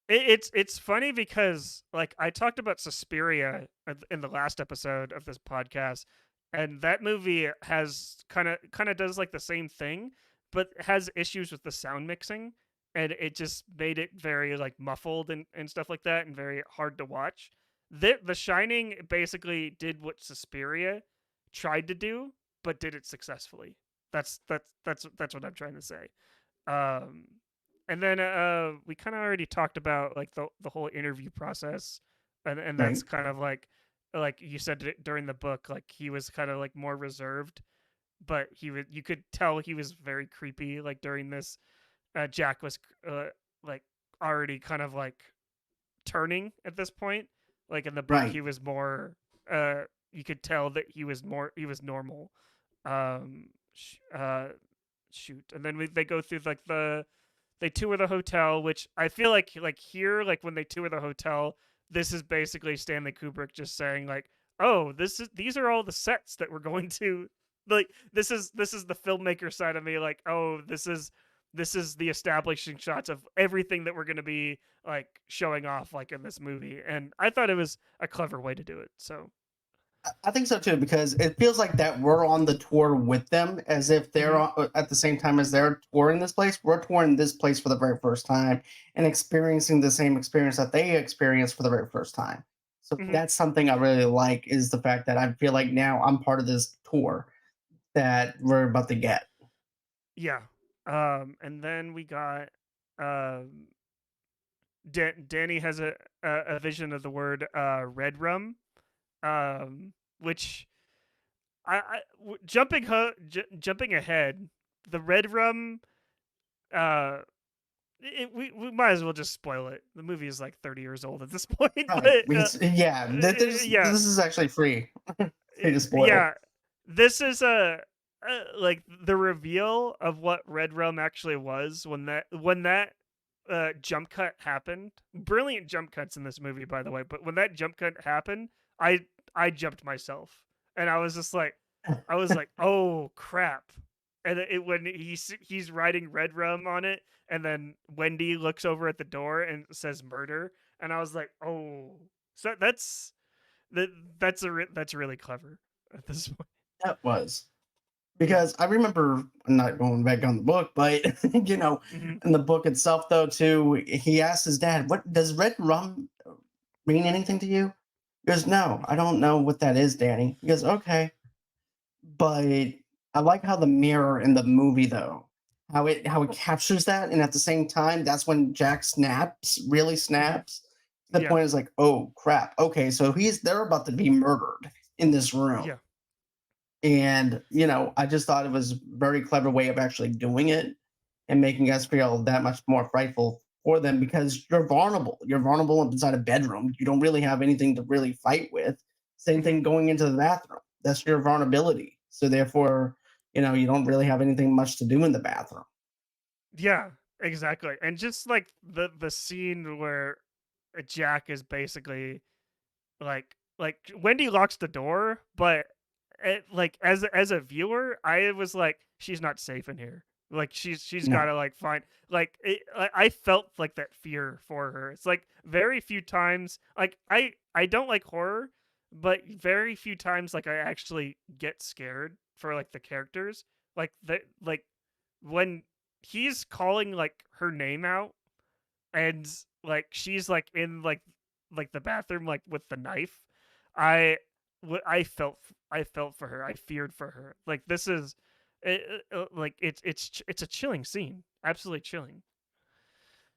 it's funny because like I talked about Suspiria in the last episode of this podcast, and that movie has kind of does like the same thing, but has issues with the sound mixing, and it just made it very like muffled and stuff like that, and very hard to watch. The Shining basically did what Suspiria tried to do, but did it successfully. That's what I'm trying to say. Um, and then we kind of already talked about like the whole interview process, and Right. that's kind of like you said during the book, like he was kind of like more reserved, but you could tell he was very creepy. Like during this, Jack was like already kind of like turning at this point. Like in the book, Right. he was more. Uh, you could tell that he was normal. Um, shoot, and then they go through like they tour the hotel, which I feel like here, like when they tour the hotel, this is basically Stanley Kubrick just saying like, oh, these are all the sets that we're going to like. This is the filmmaker side of me, like, oh, this is the establishing shots of everything that we're going to be like showing off like in this movie, and I thought it was a clever way to do it. So, I think so too, because it feels like that we're on the tour with them, as if they're hmm at the same time as they're touring this place. We're touring this place for the very first time and experiencing the same experience that they experienced for the very first time. So hmm that's something I really like, is the fact that I feel like now I'm part of this tour that we're about to get. yeah. And then we got um Danny has a vision of the word red rum, which jumping ahead, the red rum uh we might as well just spoil it. The movie is like 30 years old at this point, Right. but yeah, This is actually free. Free to spoil. yeah. This is like the reveal of what Red Realm actually was when that jump cut happened. Brilliant jump cuts in this movie, by the way. But when that jump cut happened, I jumped myself, and I was just like, oh crap. And when he's writing Red Rum on it, and then Wendy looks over at the door and says murder, and I was like, oh, so that's really clever at this point. That was. Because I remember, I'm not going back on the book, but Hmm. in the book itself, though, too, he asked his dad, "What does red rum mean anything to you?" He goes, "No, I don't know what that is, Danny." He goes, "Okay," but I like how the mirror in the movie, though, how it captures that, and at the same time, that's when Jack snaps, really Hmm. snaps. The Yeah, point is like, "Oh crap! Okay, so they're about to be murdered in this room." yeah, And, I just thought it was a very clever way of actually doing it and making us feel that much more frightful for them because you're vulnerable. You're vulnerable inside a bedroom. You don't really have anything to really fight with. Same hmm, thing going into the bathroom. That's your vulnerability. So therefore, you don't really have anything much to do in the bathroom. yeah, exactly. And just like the scene where Jack is basically like Wendy locks the door, but like as a viewer, I was like, she's not safe in here. Like she's got No. to like find like I felt like that fear for her. It's like very few times like I don't like horror, but very few times like I actually get scared for like the characters. Like when he's calling like her name out and like she's like in like the bathroom like with the knife. I I felt for her. I feared for her. Like this is like it's a chilling scene. Absolutely chilling.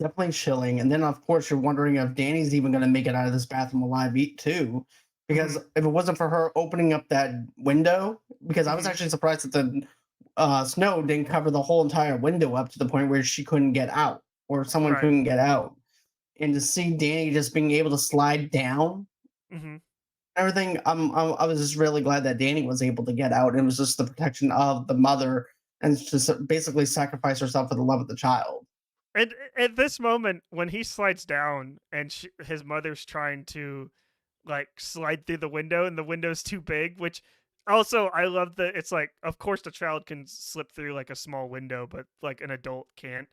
Definitely chilling. And then, of course, you're wondering if Danny's even going to make it out of this bathroom alive, too. Because Mhm. if it wasn't for her opening up that window, because I was Mhm. actually surprised that the snow didn't cover the whole entire window up to the point where she couldn't get out or someone Right. couldn't get out. And to see Danny just being able to slide down, Mhm. everything, I was just really glad that Danny was able to get out. It was just the protection of the mother and just basically sacrifice herself for the love of the child. And at this moment when he slides down and his mother's trying to like slide through the window and the window's too big, which also I love that it's like of course the child can slip through like a small window but like an adult can't.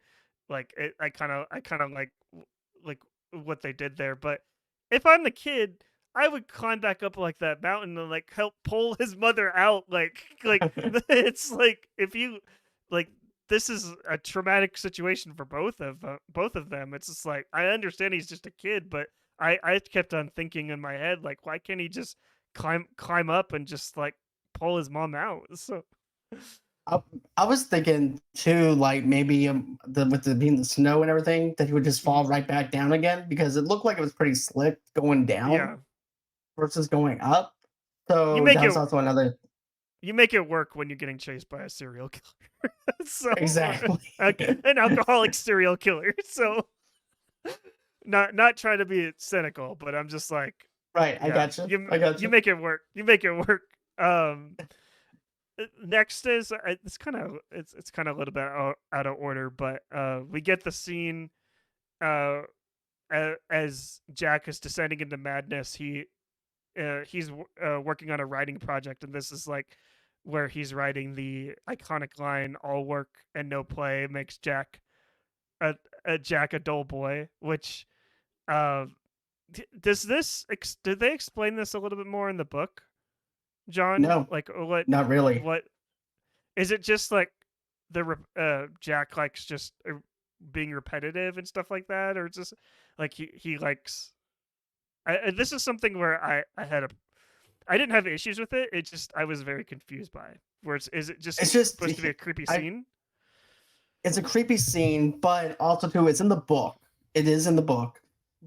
Like I kind of like what they did there, but if I'm the kid, I would climb back up like that mountain and like help pull his mother out like it's like if you like this is a traumatic situation for both of them. It's just like I understand he's just a kid, but I kept on thinking in my head like why can't he just climb up and just like pull his mom out? So I, I was thinking too, like maybe with the being the snow and everything, that he would just mhm. fall right back down again because it looked like it was pretty slick going down Yeah, versus going up. you So make that it was also another you make it work when you're getting chased by a serial killer. So exactly. an alcoholic serial killer. So not trying to be cynical, but I'm just like, Right, I yeah, gotcha. I you gotcha. make it work. You make it work. Next is it's kind of a little bit out of order, but we get the scene uh as Jack is descending into madness. He's working on a writing project, and this is like where he's writing the iconic line "All work and no play makes Jack a dull boy," which uh, does did they explain this a little bit more in the book, John? No, Like not really. what is it? Just like Jack likes just being repetitive and stuff like that, or just like he likes. This is something where I didn't have issues with it. It just I was very confused by it. Where is it just It's just supposed to be a creepy I scene? it's a creepy scene, but also too, it's in the book. It is in the book,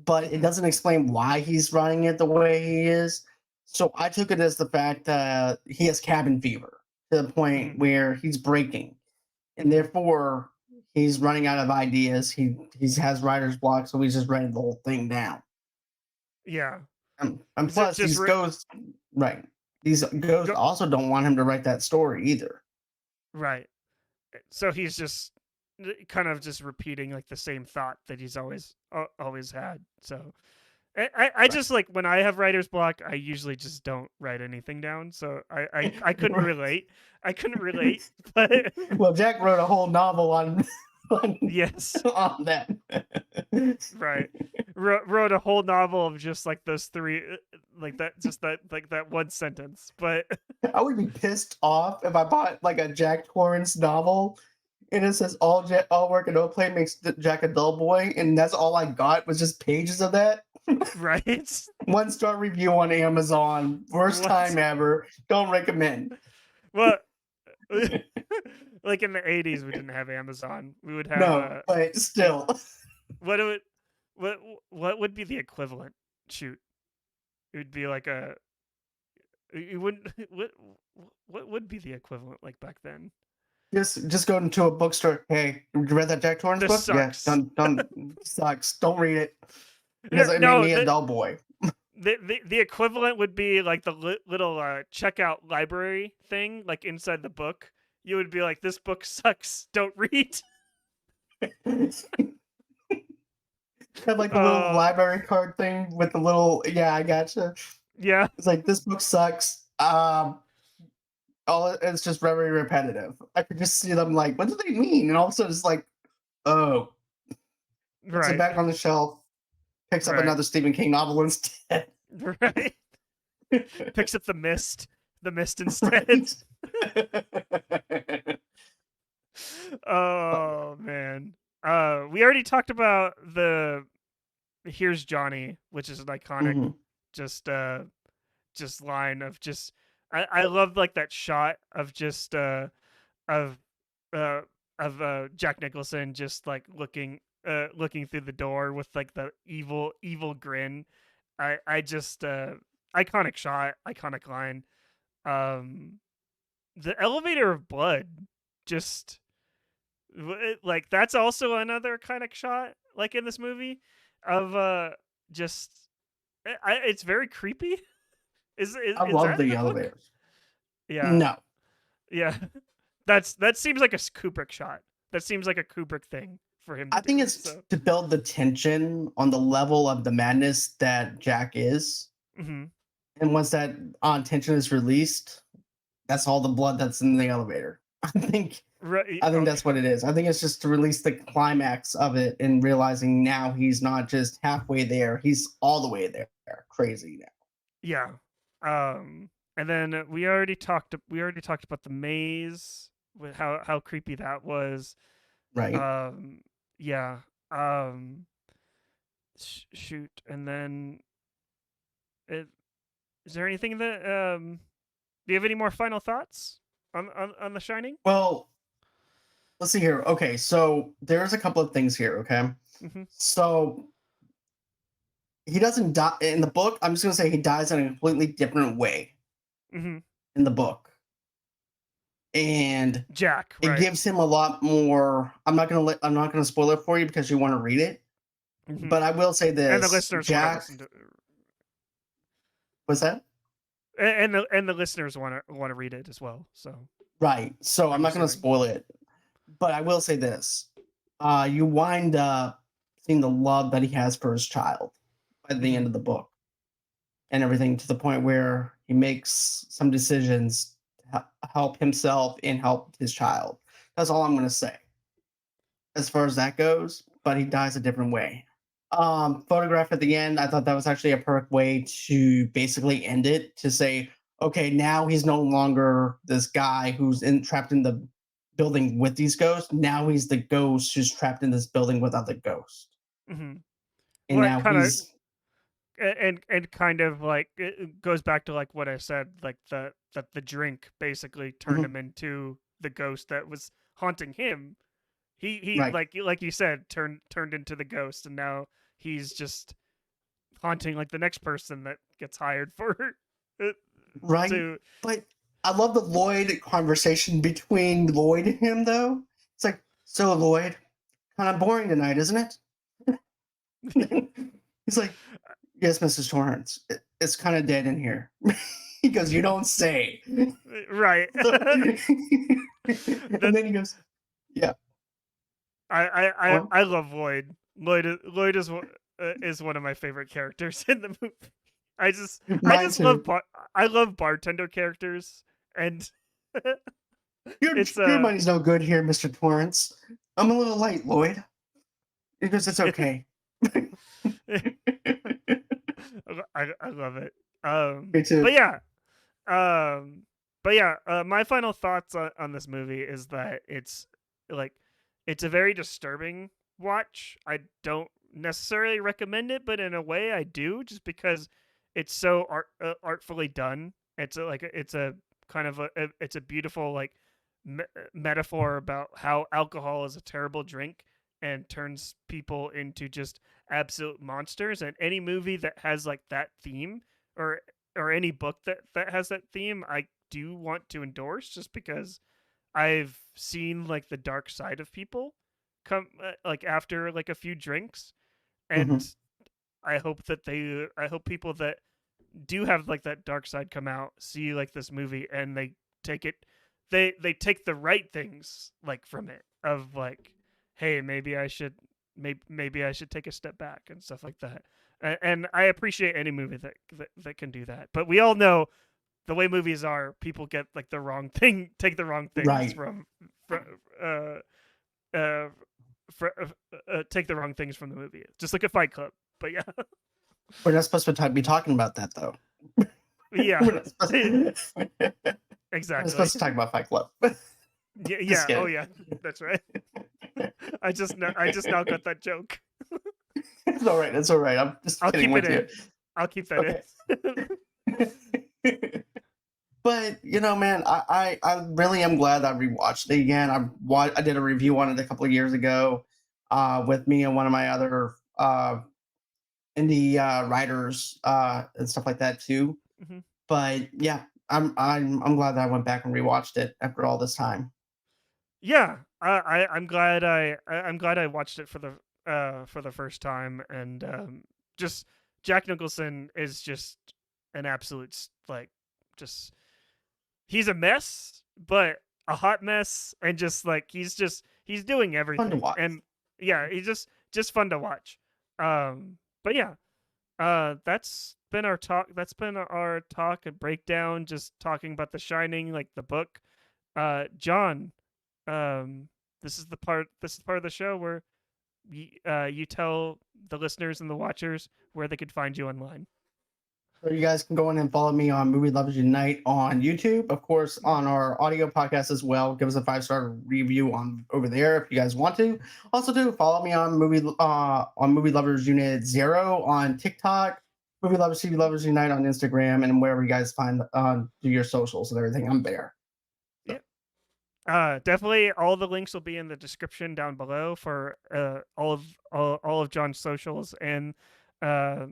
but it Hmm. doesn't explain why he's running it the way he is. So I took it as the fact that he has cabin fever to the Hmm. point where he's breaking, and Hmm. therefore he's running out of ideas. He has writer's block, so he's just writing the whole thing down. Yeah. And plus, these ghosts, right? These ghosts also don't want him to write that story either. Right. So he's just kind of just repeating like the same thought that he's always had. So I just like when I have writer's block, I usually just don't write anything down. So I couldn't relate. I couldn't relate. But well, Jack wrote a whole novel on yes, on that. Right. Wrote a whole novel of just like those three, like that, just that one sentence. But I would be pissed off if I bought like a Jack Torrance novel and it says all work and no play makes Jack a dull boy, and that's all I got was just pages of that. Right. 1-star review on Amazon. Worst time ever. Don't recommend. Well, like in the 80s, we didn't have Amazon. We would have but still. What would be the equivalent? Shoot, it would be like a. You wouldn't. What would be the equivalent like back then? Just go into a bookstore. Hey, you read that Jack Torrance book? Sucks. Yeah, don't sucks. Don't read it because it made me a dull boy. The equivalent would be like the little checkout library thing, like inside the book. You would be like, "This book sucks. Don't read." Have like the little library card thing with the little. Yeah, I gotcha. Yeah, it's like this book sucks. It's just very repetitive. I could just see them like, what do they mean? And also it's like, oh, puts it back on the shelf, picks up another Stephen King novel instead. Right. Picks up The Mist instead. Oh man. We already talked about the "Here's Johnny," which is an iconic just line of just I love like that shot of just of Jack Nicholson just like looking through the door with like the evil grin. I just iconic shot, iconic line. The elevator of blood, just like that's also another iconic shot like in this movie of just it's very creepy. I love the elevators. Yeah. No. Yeah. That seems like a Kubrick shot. That seems like a Kubrick thing for him. I think it's to build the tension on the level of the madness that Jack is. Mm-hmm. And once that tension is released, that's all the blood that's in the elevator. I think that's what it is. I think it's just to release the climax of it and realizing now he's not just halfway there, he's all the way there. Crazy now. Yeah. And then we already talked about the maze, with how creepy that was. Right. Yeah. Shoot. And then is there anything that do you have any more final thoughts on The Shining? Well, let's see here. Okay, so there's a couple of things here, okay? Mm-hmm. So he doesn't die in the book. I'm just gonna say he dies in a completely different way in the book, and Jack. It gives him a lot more. I'm not gonna spoil it for you because you want to read it, but I will say this: and the listeners Jack. What's that? And the listeners want to read it as well. So right. So I'm not gonna spoil it, but I will say this: you wind up seeing the love that he has for his child by the end of the book and everything, to the point where he makes some decisions to help himself and help his child. That's all I'm going to say as far as that goes, but he dies a different way. Photograph at the end, I thought that was actually a perfect way to basically end it, to say, okay, now he's no longer this guy who's trapped in the building with these ghosts. Now he's the ghost who's trapped in this building with other ghosts. Mm-hmm. And well, now he's and kind of like it goes back to like what I said, like that the drink basically turned him into the ghost that was haunting him. He right. like you said, turned into the ghost, and now he's just haunting like the next person that gets hired for right. But I love the Lloyd conversation between Lloyd and him, though. It's like, so Lloyd, kind of boring tonight, isn't it? He's like, yes, Mrs. Torrance, it's kind of dead in here. He goes, you don't say. Right. And then he goes, yeah. I love Lloyd. Lloyd is one of my favorite characters in the movie. I Mine just too. I love bartender characters, and it's Your money's no good here, Mr. Torrance. I'm a little light, Lloyd. He goes, it's okay. I love it. Me too. But yeah, my final thoughts on this movie is that it's like it's a very disturbing watch. I don't necessarily recommend it, but in a way I do, just because it's so artfully done. It's it's a kind of it's a beautiful like metaphor about how alcohol is a terrible drink and turns people into just absolute monsters. And any movie that has like that theme, or any book that has that theme, I do want to endorse, just because I've seen like the dark side of people come like after like a few drinks, and Mhm. I hope people that do have like that dark side come out, see like this movie, and they take it they take the right things like from it, of like, hey, maybe I should maybe I should take a step back and stuff like that. And I appreciate any movie that can do that. But we all know the way movies are, people get like the wrong thing, take the wrong things Right. from uh uh, take the wrong things from the movie, just like a Fight Club. But yeah. We're not supposed to be talking about that, though. Yeah. We're not supposed to, we're not Exactly. supposed to talk about Fight Club. Yeah. Just Oh kidding. yeah. That's right. I just now got that joke. It's all right. It's all right. I'm just I'll kidding keep it with you. in. I'll keep that in. But you know, man, I really am glad I rewatched it again. I did a review on it a couple of years ago, with me and one of my other indie writers and stuff like that too. Hmm. But yeah, I'm glad that I went back and rewatched it after all this time. Yeah. I'm glad I'm glad I watched it for the first time, and just Jack Nicholson is just an absolute like just he's a mess, but a hot mess, and just like he's doing Fun to everything, watch. and yeah, he's just fun to watch. But yeah, that's been our talk. That's been our talk and breakdown, just talking about The Shining, like the book. John, um, This is part of the show where you tell the listeners and the watchers where they could find you online. So you guys can go in and follow me on Movie Lovers Unite on YouTube, of course, on our audio podcast as well. Give us a 5-star review on over there if you guys want to. Also, do follow me on Movie Lovers Unit 0 on TikTok, Movie Lovers TV Lovers Unite on Instagram, and wherever you guys find do your socials and everything. I'm there. So, Definitely all the links will be in the description down below for all of John's socials and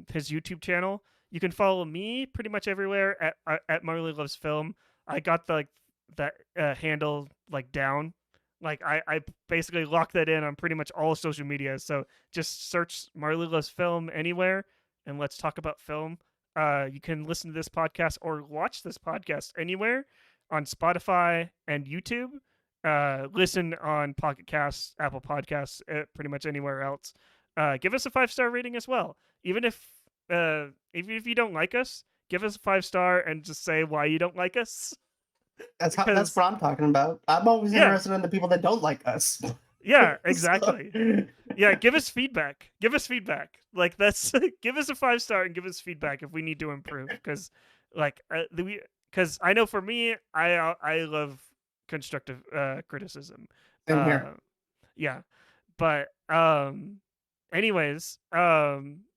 his YouTube channel. You can follow me pretty much everywhere at Marley Loves Film. I got the that handle like down. Like I basically locked that in on pretty much all social media. So just search Marley Loves Film anywhere, and let's talk about film. You can listen to this podcast or watch this podcast anywhere on Spotify and YouTube. Listen on Pocket Casts, Apple Podcasts, pretty much anywhere else. Give us a 5-star rating as well. Even if you don't like us, give us a 5-star and just say why you don't like us. that's Because what I'm talking about. I'm always yeah, interested in the people that don't like us. yeah, So, exactly. Yeah, give us feedback. Give us feedback. Like that's give us a 5-star and give us feedback if we need to improve. Because like because I know for me, I love constructive criticism. same Uh, here. yeah, but anyways,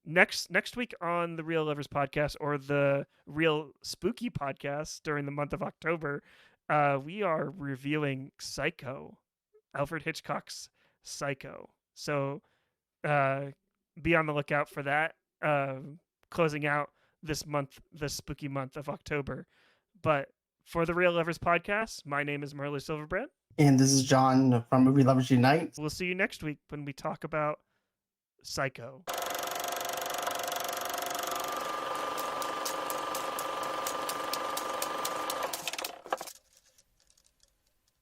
next week on the Real Lovers podcast, or the Real Spooky podcast during the month of October, we are reviewing Psycho, Alfred Hitchcock's Psycho. So be on the lookout for that. Closing out this month, the spooky month of October. But for the Real Lovers podcast, my name is Marley Silverbrand. And this is John from Movie Lovers Unite. We'll see you next week when we talk about Psycho.